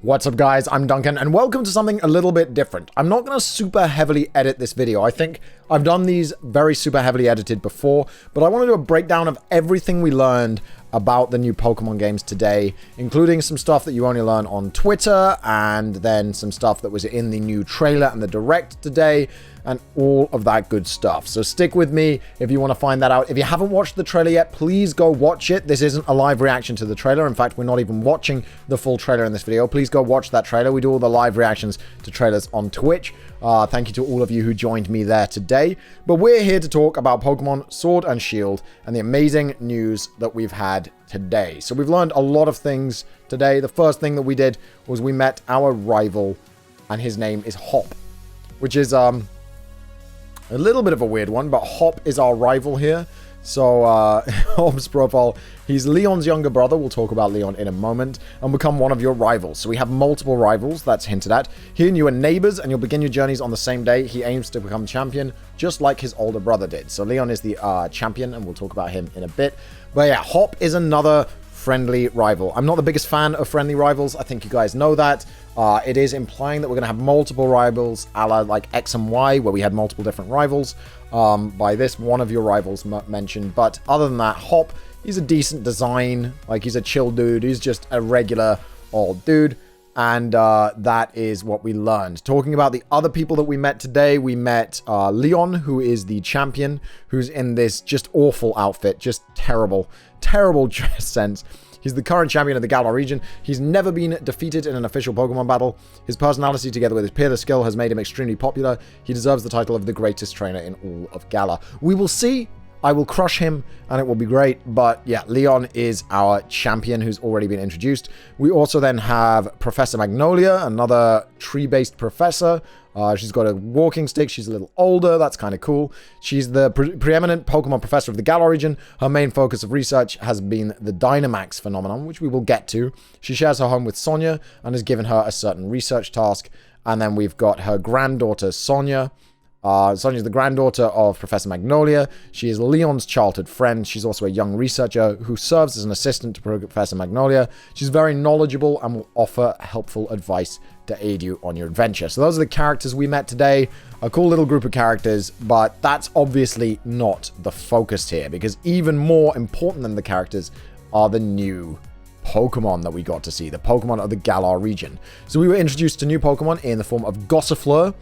What's up guys, I'm Duncan and welcome to something a little bit different. I'm not going to super heavily edit this video. I think I've done these very super heavily edited before, but I want to do a breakdown of everything we learned about the new Pokemon games today, including some stuff that you only learn on Twitter, and then some stuff that was in the new trailer and the direct today, and all of that good stuff. So stick with me if you want to find that out. If you haven't watched the trailer yet, please go watch it. This isn't a live reaction to the trailer. In fact, we're not even watching the full trailer in this video. Please go watch that trailer. We do all the live reactions to trailers on Twitch. Thank you to all of you who joined me there today. But we're here to talk about Pokemon Sword and Shield and the amazing news that we've had today. So we've learned a lot of things today. The first thing that we did was we met our rival, and his name is Hop, which is a little bit of a weird one, but Hop is our rival here. So, Hop's profile, he's Leon's younger brother. We'll talk about Leon in a moment, and become one of your rivals. So we have multiple rivals, that's hinted at. He and you are neighbors, and you'll begin your journeys on the same day. He aims to become champion, just like his older brother did. So Leon is the champion, and we'll talk about him in a bit. But yeah, Hop is another friendly rival. I'm not the biggest fan of friendly rivals. I think you guys know that. It is implying that we're going to have multiple rivals, a la like X and Y, where we had multiple different rivals. By this, one of your rivals mentioned. But other than that, Hop, he's a decent design. Like, he's a chill dude. He's just a regular old dude. And that is what we learned. Talking about the other people that we met today, we met Leon, who is the champion, who's in this just awful outfit. Just terrible dress sense. He's the current champion of the Galar region. He's never been defeated in an official Pokemon battle. His personality, together with his peerless skill, has made him extremely popular. He deserves the title of the greatest trainer in all of Galar. We will see. I will crush him, and it will be great. But yeah, Leon is our champion who's already been introduced. We also then have Professor Magnolia, another tree-based professor. She's got a walking stick. She's a little older. That's kind of cool. She's the preeminent Pokemon professor of the Galar region. Her main focus of research has been the Dynamax phenomenon, which we will get to. She shares her home with Sonia and has given her a certain research task. And then we've got her granddaughter, Sonia. Sonia's the granddaughter of Professor Magnolia. She is Leon's childhood friend. She's also a young researcher who serves as an assistant to Professor Magnolia. She's very knowledgeable and will offer helpful advice to aid you on your adventure. So those are the characters we met today. A cool little group of characters, but that's obviously not the focus here, because even more important than the characters are the new Pokemon that we got to see, the Pokemon of the Galar region. So we were introduced to new Pokemon in the form of Gossifleur,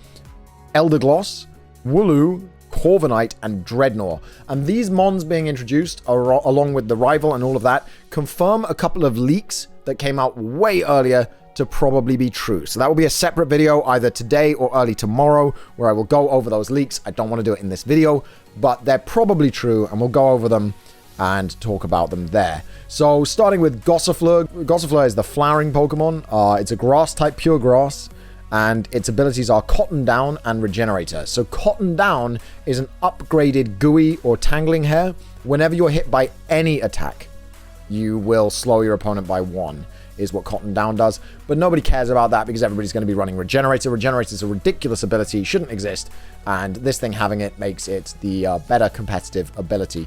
Eldergloss, Wooloo, Corviknight, and Dreadnought. And these mons being introduced, along with the rival and all of that, confirm a couple of leaks that came out way earlier to probably be true. So that will be a separate video either today or early tomorrow, where I will go over those leaks. I don't want to do it in this video, but they're probably true, and we'll go over them and talk about them there. So starting with Gossifleur. Gossifleur is the flowering Pokemon. It's a grass type, pure grass. And its abilities are Cotton Down and Regenerator. So Cotton Down is an upgraded Gooey or Tangling Hair. Whenever you're hit by any attack, you will slow your opponent by 1, is what Cotton Down does. But nobody cares about that because everybody's going to be running Regenerator. Regenerator is a ridiculous ability, shouldn't exist. And this thing having it makes it the better competitive ability.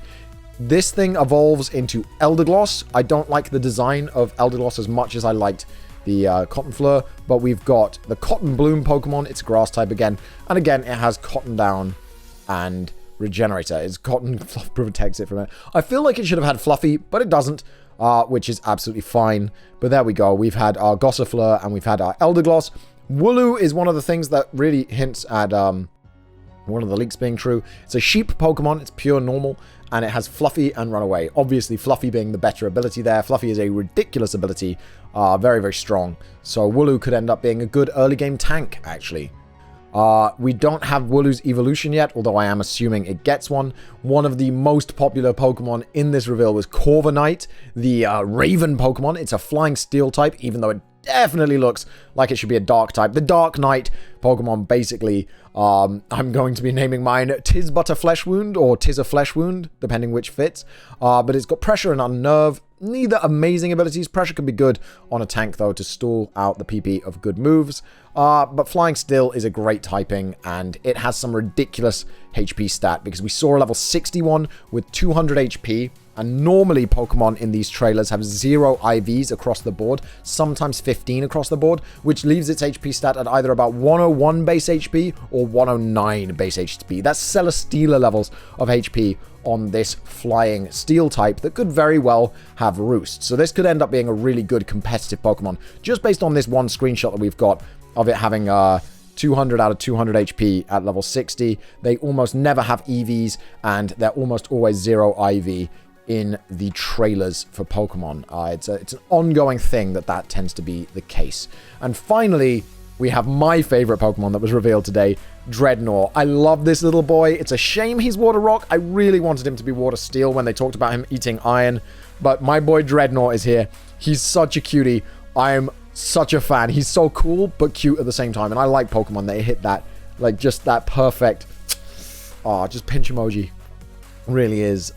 This thing evolves into Eldergloss. I don't like the design of Eldergloss as much as I liked the Cottonfleur, but we've got the Cotton Bloom Pokemon. It's grass type again, and again it has Cotton Down and Regenerator. It's Cotton Fluff protects it from it. I feel like it should have had Fluffy, but it doesn't, which is absolutely fine. But there we go. We've had our Gossifleur and we've had our Eldergloss. Wooloo is one of the things that really hints at one of the leaks being true. It's a sheep Pokemon. It's pure normal, and it has Fluffy and Runaway. Obviously, Fluffy being the better ability there. Fluffy is a ridiculous ability. Very, very strong. So Wooloo could end up being a good early game tank, actually. We don't have Wooloo's evolution yet, although I am assuming it gets one. One of the most popular Pokemon in this reveal was Corviknight, the Raven Pokemon. It's a flying steel type, even though it definitely looks like it should be a dark type. The Dark Knight Pokemon, basically, I'm going to be naming mine Tis But a Flesh Wound, or Tis a Flesh Wound, depending which fits. But it's got Pressure and Unnerve. Neither amazing abilities. Pressure can be good on a tank, though, to stall out the PP of good moves. But Flying Steel is a great typing, and it has some ridiculous HP stat, because we saw a level 61 with 200 HP And normally Pokemon in these trailers have 0 IVs across the board, sometimes 15 across the board, which leaves its HP stat at either about 101 base HP or 109 base HP. That's Celesteela levels of HP on this flying steel type that could very well have Roost. So this could end up being a really good competitive Pokemon, just based on this one screenshot that we've got of it having 200 out of 200 HP at level 60. They almost never have EVs, and they're almost always 0 IV in the trailers for Pokemon. It's an ongoing thing that tends to be the case. And finally, we have my favorite Pokemon that was revealed today, Dreadnought. I love this little boy. It's a shame he's Water Rock. I really wanted him to be Water Steel when they talked about him eating iron, but my boy Dreadnought is here. He's such a cutie. I'm such a fan. He's so cool, but cute at the same time, and I like Pokemon that hit that, like, just that perfect, just pinch emoji. Really is.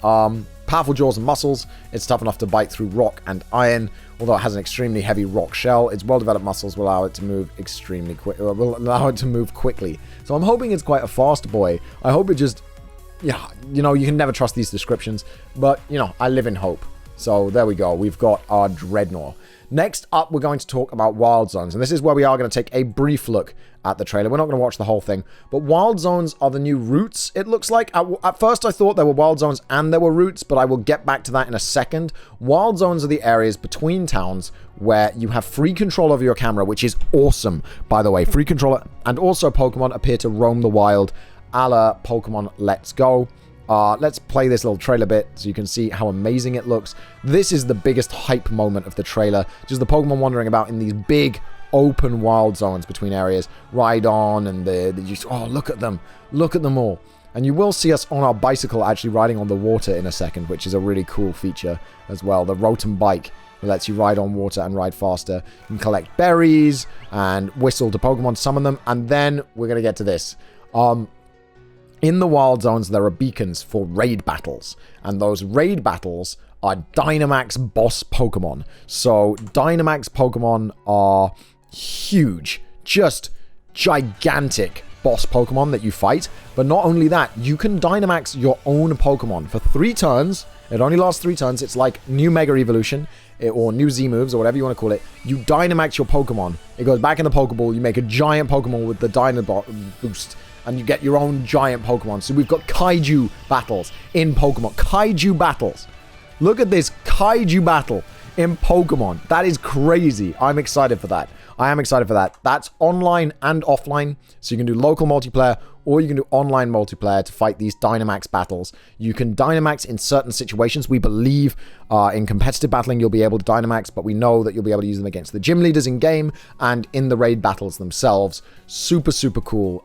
Powerful jaws and muscles. It's tough enough to bite through rock and iron, although it has an extremely heavy rock shell. Its well-developed muscles will allow it to move quickly. So I'm hoping it's quite a fast boy. I hope it just, yeah, you know, you can never trust these descriptions, but, you know, I live in hope. So there we go. We've got our Dreadnought. Next up, we're going to talk about Wild Zones, and this is where we are going to take a brief look at the trailer. We're not going to watch the whole thing, but Wild Zones are the new routes, it looks like. At first, I thought there were Wild Zones and there were routes, but I will get back to that in a second. Wild Zones are the areas between towns where you have free control over your camera, which is awesome, by the way. Free control, and also Pokemon appear to roam the wild, a la Pokemon Let's Go. Let's play this little trailer bit so you can see how amazing it looks. This is the biggest hype moment of the trailer. Just the Pokemon wandering about in these big open wild zones between areas. Rhydon and oh, look at them. Look at them all. And you will see us on our bicycle actually riding on the water in a second, which is a really cool feature as well. The Rotom bike that lets you ride on water and ride faster. You can collect berries and whistle to Pokemon, summon them. And then we're going to get to this. In the Wild Zones, there are beacons for raid battles, and those raid battles are Dynamax boss Pokemon. So Dynamax Pokemon are huge, just gigantic boss Pokemon that you fight. But not only that, you can Dynamax your own Pokemon for 3 turns. It only lasts 3 turns. It's like new Mega Evolution, or new Z-moves, or whatever you want to call it. You Dynamax your Pokemon. It goes back in the Pokeball. You make a giant Pokemon with the Dynabot boost, and you get your own giant Pokemon. So we've got Kaiju battles in Pokemon. Kaiju battles. Look at this Kaiju battle in Pokemon. That is crazy. I'm excited for that. I am excited for that. That's online and offline. So you can do local multiplayer, or you can do online multiplayer to fight these Dynamax battles. You can Dynamax in certain situations. We believe in competitive battling you'll be able to Dynamax, but we know that you'll be able to use them against the gym leaders in game and in the raid battles themselves. Super, super cool.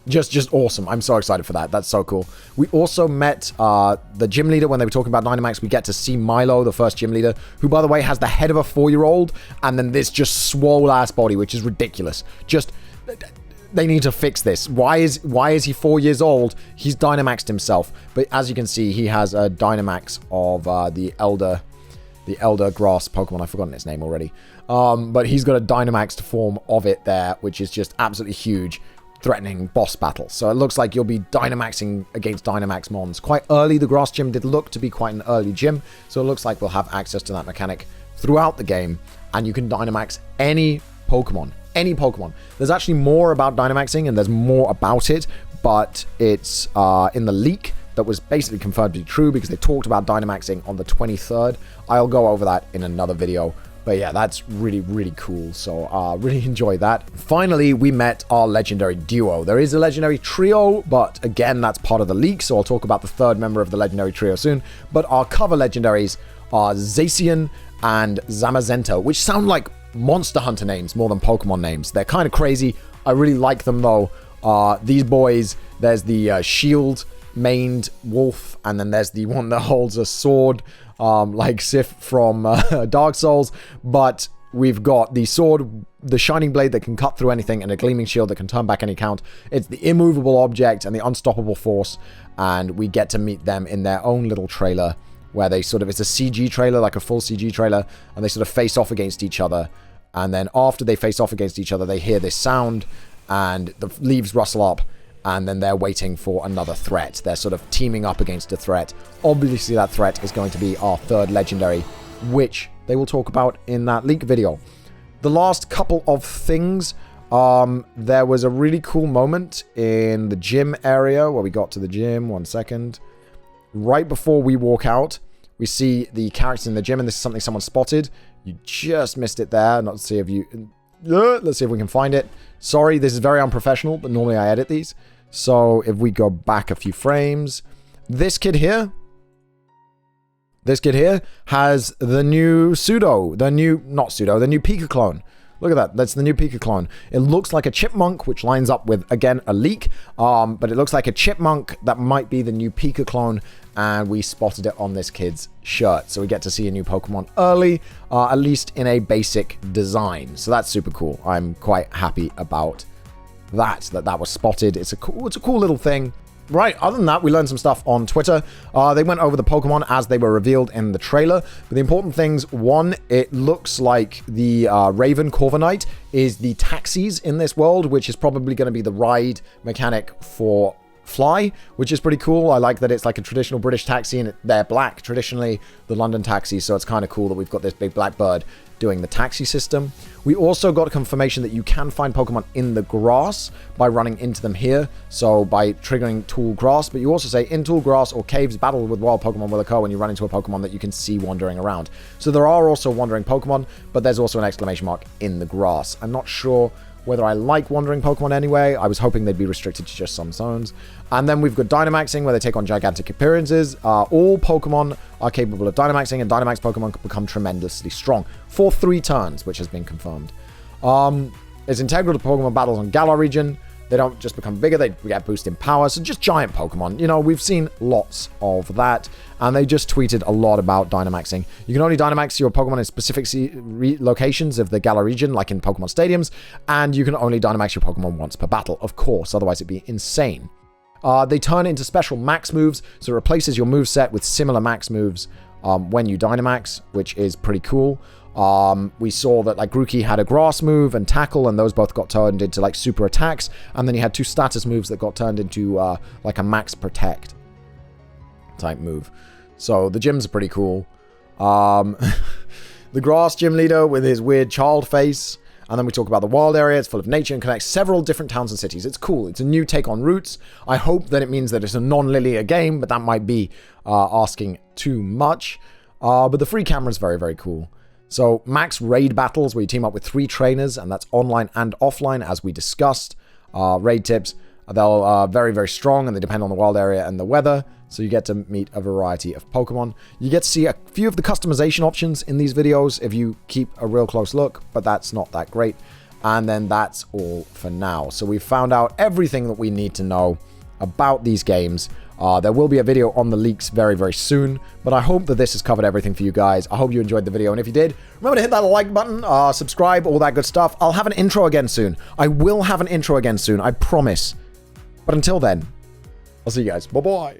Just awesome. I'm so excited for that. That's so cool. We also met the gym leader when they were talking about Dynamax. We get to see Milo, the first gym leader, who, by the way, has the head of a 4-year-old and then this just swole-ass body, which is ridiculous. Just, they need to fix this. Why is he 4 years old? He's Dynamaxed himself. But as you can see, he has a Dynamax of the Elder Grass Pokemon. I've forgotten its name already. But he's got a Dynamaxed form of it there, which is just absolutely huge. Threatening boss battle. So it looks like you'll be Dynamaxing against Dynamax Mons. Quite early, the grass gym did look to be quite an early gym, so it looks like we'll have access to that mechanic throughout the game, and you can Dynamax any Pokemon. Any Pokemon. There's actually more about Dynamaxing, and there's more about it, but it's in the leak that was basically confirmed to be true because they talked about Dynamaxing on the 23rd. I'll go over that in another video. But yeah, that's really, really cool. So really enjoy that. Finally, we met our legendary duo. There is a legendary trio, but again, that's part of the leak. So I'll talk about the 3rd member of the legendary trio soon. But our cover legendaries are Zacian and Zamazenta, which sound like Monster Hunter names more than Pokemon names. They're kind of crazy. I really like them though. These boys, there's the shield-maned wolf, and then there's the one that holds a sword. Like Sif from Dark Souls, but we've got the sword, the shining blade that can cut through anything, and a gleaming shield that can turn back any count. It's the immovable object and the unstoppable force, and we get to meet them in their own little trailer, where they sort of, it's a CG trailer, like a full CG trailer, and they sort of face off against each other, and then after they face off against each other, they hear this sound, and the leaves rustle up, and then they're waiting for another threat. They're sort of teaming up against a threat. Obviously, that threat is going to be our third legendary, which they will talk about in that leak video. The last couple of things, there was a really cool moment in the gym area where we got to the gym. 1 second. Right before we walk out, we see the characters in the gym, and this is something someone spotted. You just missed it there. Let's see if we can find it. Sorry, this is very unprofessional, but normally I edit these. So if we go back a few frames, this kid here has the new the new Pika clone. Look at that. That's the new Pika clone. It looks like a chipmunk, which lines up with, again, a leak. But it looks like a chipmunk that might be the new Pika clone. And we spotted it on this kid's shirt. So we get to see a new Pokemon early, at least in a basic design. So that's super cool. I'm quite happy about that was spotted. It's a cool little thing. Right, other than that, we learned some stuff on Twitter. They went over the Pokemon as they were revealed in the trailer. But the important things, one, it looks like the Raven Corviknight is the taxis in this world, which is probably going to be the ride mechanic for Fly, which is pretty cool. I like that it's like a traditional British taxi, and they're black, traditionally the London taxi, so it's kind of cool that we've got this big black bird doing the taxi system. We also got confirmation that you can find Pokemon in the grass by running into them here, so by triggering Tall Grass, but you also say in Tall Grass or caves, battle with wild Pokemon will occur when you run into a Pokemon that you can see wandering around. So there are also wandering Pokemon, but there's also an exclamation mark in the grass. I'm not sure whether I like wandering Pokemon anyway. I was hoping they'd be restricted to just some zones. And then we've got Dynamaxing, where they take on gigantic appearances. All Pokemon are capable of Dynamaxing, and Dynamax Pokemon become tremendously strong for 3 turns, which has been confirmed. It's integral to Pokemon battles on Galar region. They don't just become bigger, they get boost in power. So just giant Pokemon. You know, we've seen lots of that. And they just tweeted a lot about Dynamaxing. You can only Dynamax your Pokemon in specific locations of the Galar region, like in Pokemon stadiums. And you can only Dynamax your Pokemon once per battle, of course. Otherwise, it'd be insane. They turn into special max moves. So it replaces your moveset with similar max moves when you Dynamax, which is pretty cool. We saw that like Grookey had a grass move and tackle, and those both got turned into like super attacks. And then you had 2 status moves that got turned into like a max protect type move. So the gyms are pretty cool. The grass gym leader with his weird child face. And then we talk about the wild area. It's full of nature and connects several different towns and cities. It's cool. It's a new take on Roots. I hope that it means that it's a non-linear game, but that might be asking too much. But the free camera is very, very cool. So max raid battles where you team up with 3 trainers, and that's online and offline, as we discussed. Raid tips, they're very, very strong, and they depend on the wild area and the weather. So you get to meet a variety of Pokemon. You get to see a few of the customization options in these videos if you keep a real close look, but that's not that great. And then that's all for now. So we've found out everything that we need to know about these games. There will be a video on the leaks very, very soon, but I hope that this has covered everything for you guys. I hope you enjoyed the video, and if you did, remember to hit that like button, subscribe, all that good stuff. I'll have an intro again soon. I will have an intro again soon, I promise. But until then, I'll see you guys. Bye-bye.